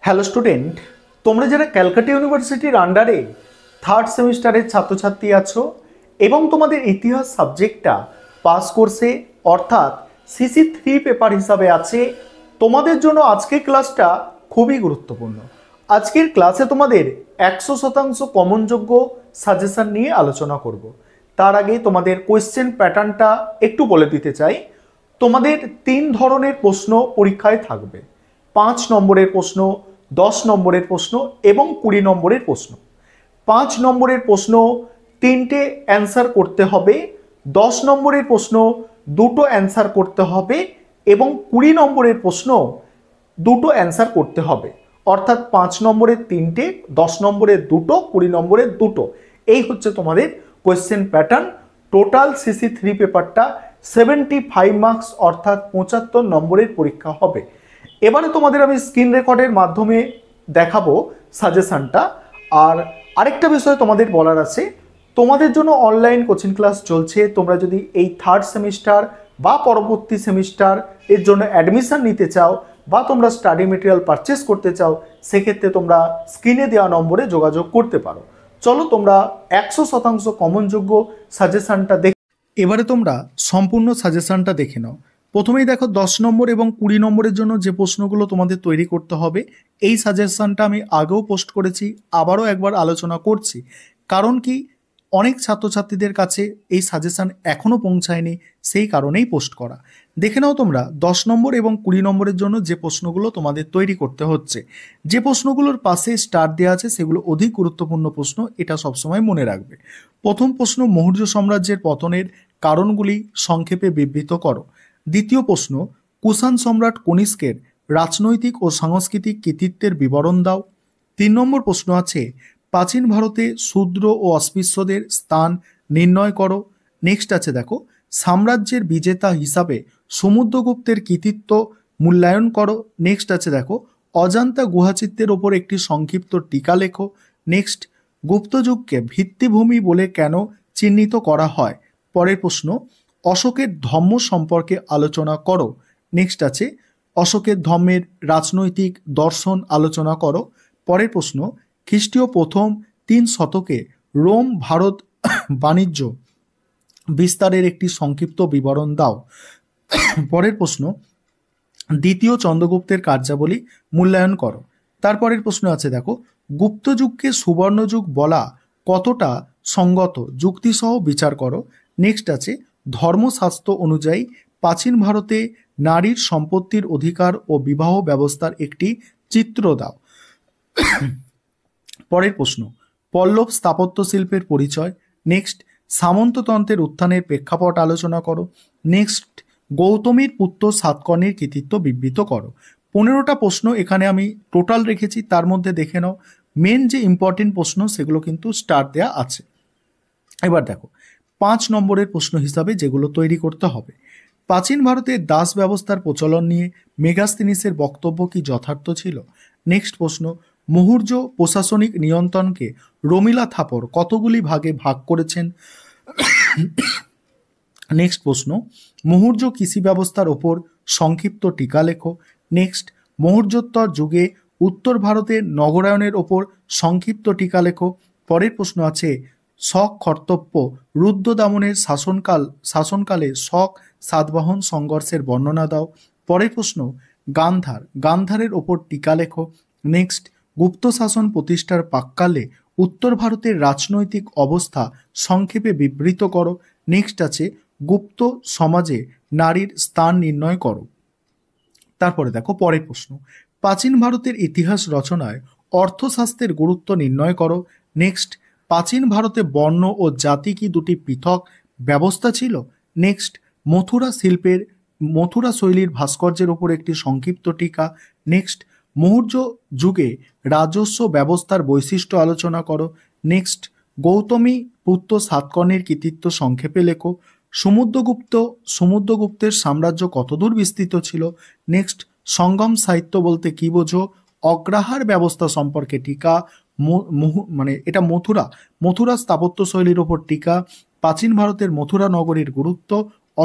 Hello student, তোমরা যারা ক্যালকাটা ইউনিভার্সিটির আন্ডারে থার্ড সেমিস্টারের ছাত্রছাত্রী আছো এবং তোমাদের ইতিহাস সাবজেক্টটা পাস কোর্সে অর্থাৎ CC3 পেপার হিসাবে আছে, তোমাদের জন্য আজকের ক্লাসটা খুবই গুরুত্বপূর্ণ। আজকের ক্লাসে তোমাদের 100% কমনযোগ্য সাজেশন নিয়ে আলোচনা করব। তার আগে তোমাদের কোয়েশ্চেন প্যাটার্নটা একটু বলে দিতে চাই। তোমাদের 3 ধরনের প্রশ্ন পরীক্ষায় থাকবে: 5 নম্বরের প্রশ্ন, 10 নম্বরের প্রশ্ন এবং 20 নম্বরের প্রশ্ন। 5 নম্বরের প্রশ্ন 3টে অ্যান্সার করতে হবে, 10 নম্বরের প্রশ্ন 2টো অ্যান্সার করতে হবে এবং 20 নম্বরের প্রশ্ন 2টো অ্যান্সার করতে হবে। অর্থাৎ 5 নম্বরের 3টে, 10 নম্বরের 2টো, 20 নম্বরের 2টো। এই হচ্ছে তোমাদের কোয়েশ্চেন প্যাটার্ন। টোটাল CC3 পেপারটা 75 মার্কস অর্থাৎ 75 নম্বরের পরীক্ষা হবে। এবারে তোমাদের আমি স্ক্রিন রেকর্ডের মাধ্যমে দেখাবো সাজেশনটা। আর আরেকটা বিষয় তোমাদের বলার আছে, তোমাদের জন্য অনলাইন কোচিং ক্লাস চলছে। তোমরা যদি এই থার্ড সেমিস্টার বা পরবর্তী সেমিস্টার এর জন্য অ্যাডমিশন নিতে চাও বা তোমরা স্টাডি মেটেরিয়াল পারচেস করতে চাও, সেক্ষেত্রে তোমরা স্ক্রিনে দেওয়া নম্বরে যোগাযোগ করতে পারো। চলো তোমরা 100% কমনযোগ্য সাজেশনটা দেখে এবারে তোমরা সম্পূর্ণ সাজেশনটা দেখে নাও। প্রথমেই দেখো 10 নম্বর এবং 20 নম্বরের জন্য যে প্রশ্নগুলো তোমাদের তৈরি করতে হবে, এই সাজেশনটা আমি আগেও পোস্ট করেছি, আবারও একবার আলোচনা করছি। কারণ কি, অনেক ছাত্রছাত্রীদের কাছে এই সাজেশন এখনও পৌঁছায়নি, সেই কারণেই পোস্ট করা। দেখে নাও তোমরা 10 নম্বর এবং 20 নম্বরের জন্য যে প্রশ্নগুলো তোমাদের তৈরি করতে হচ্ছে। যে প্রশ্নগুলোর পাশে স্টার দেওয়া আছে সেগুলো অধিক গুরুত্বপূর্ণ প্রশ্ন, এটা সবসময় মনে রাখবে। প্রথম প্রশ্ন, মৌর্য সাম্রাজ্যের পতনের কারণগুলি সংক্ষেপে বিবৃত করো। দ্বিতীয় প্রশ্ন, কুষাণ সম্রাট কনিষ্কের রাজনৈতিক ও সাংস্কৃতিক কৃতিত্বের বিবরণ দাও। 3 নম্বর প্রশ্ন আছে, প্রাচীন ভারতে শূদ্র ও অস্পৃশ্যদের স্থান নির্ণয় করো। নেক্সট আছে দেখো, সাম্রাজ্যের বিজেতা হিসাবে সমুদ্রগুপ্তের কৃতিত্ব মূল্যায়ন করো। নেক্সট আছে দেখো, অজান্তা গুহাচিত্রের ওপর একটি সংক্ষিপ্ত টিকা লেখো। নেক্সট, গুপ্তযুগকে ভিত্তিভূমি বলে কেন চিহ্নিত করা হয়। পরের প্রশ্ন, অশোকের ধর্ম সম্পর্কে আলোচনা করো। নেক্সট আছে, অশোকের ধর্মের রাজনৈতিক দর্শন আলোচনা করো। পরের প্রশ্ন, খ্রিস্টীয় প্রথম 3 শতকে রোম ভারত বাণিজ্য বিস্তারের একটি সংক্ষিপ্ত বিবরণ দাও। পরের প্রশ্ন, দ্বিতীয় চন্দ্রগুপ্তের কার্যাবলী মূল্যায়ন করো। তারপরের প্রশ্ন আছে দেখো, গুপ্তযুগকে সুবর্ণযুগ বলা কতটা সঙ্গত, যুক্তিসহ বিচার করো। নেক্সট আছে, ধর্মশাস্ত্র অনুযায়ী প্রাচীন ভারতে নারীর সম্পত্তির অধিকার ও বিবাহ ব্যবস্থার একটি চিত্র দাও। পরের প্রশ্ন, পল্লব স্থাপত্য শিল্পের পরিচয়। নেক্সট, সামন্ততন্ত্রের উত্থানের প্রেক্ষাপট আলোচনা করো। নেক্সট, গৌতমীর পুত্র সাতকর্ণীর কৃতিত্ব বিবৃত করো। 15টা প্রশ্ন এখানে আমি টোটাল রেখেছি, তার মধ্যে দেখে নাও মেন যে ইম্পর্টেন্ট প্রশ্ন সেগুলো কিন্তু স্টার দেয়া আছে। এবার দেখো 5 নম্বরের প্রশ্ন হিসাবে যেগুলো তৈরি করতে হবে। প্রাচীন ভারতের দাস ব্যবস্থার প্রচলন নিয়ে মেগাস্তিনিসের বক্তব্য কি যথার্থ ছিল। নেক্সট প্রশ্ন, মৌর্য প্রশাসনিক নিয়ন্ত্রণকে রমিলা থাপর কতগুলি ভাগে ভাগ করেছেন। নেক্সট প্রশ্ন, মৌর্য কৃষি ব্যবস্থার ওপর সংক্ষিপ্ত টিকা লেখো। নেক্সট, মৌর্যোত্তর যুগে উত্তর ভারতের নগরায়নের ওপর সংক্ষিপ্ত টিকা লেখো। পরের প্রশ্ন আছে, শক কর্তব্য রুদ্রদামনের শাসনকালে শক সাতবাহন সংঘর্ষের বর্ণনা দাও। পরের প্রশ্ন, গান্ধারের ওপর টিকা লেখো। নেক্সট, গুপ্ত শাসন প্রতিষ্ঠার প্রাক্কালে উত্তর ভারতের রাজনৈতিক অবস্থা সংক্ষেপে বিবৃত করো। নেক্সট আছে, গুপ্ত সমাজে নারীর স্থান নির্ণয় করো। তারপরে দেখো পরের প্রশ্ন, প্রাচীন ভারতের ইতিহাস রচনায় অর্থশাস্ত্রের গুরুত্ব নির্ণয় করো। নেক্সট, প্রাচীন ভারতে বর্ণ ও জাতি কি দুটি পৃথক ব্যবস্থা ছিল। নেক্সট, মথুরা শৈলীর ভাস্কর্যের উপর একটি সংক্ষিপ্ত টিকা। নেক্সট, মৌর্য যুগে রাজস্ব ব্যবস্থার বৈশিষ্ট্য আলোচনা করো। নেক্সট, গৌতমী পুত্র সাতকর্ণীর কৃতিত্ব সংক্ষেপে লেখো। সমুদ্রগুপ্তের সাম্রাজ্য কতদূর বিস্তৃত ছিল। নেক্সট, সঙ্গম সাহিত্য বলতে কি বোঝো। অগ্রহার ব্যবস্থা সম্পর্কে টিকা, এটা মথুরা স্থাপত্য শৈলীর ওপর টিকা, প্রাচীন ভারতের মথুরা নগরীর গুরুত্ব,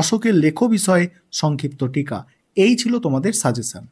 অশোকের লেখ বিষয়ে সংক্ষিপ্ত টিকা। এই ছিল তোমাদের সাজেশন।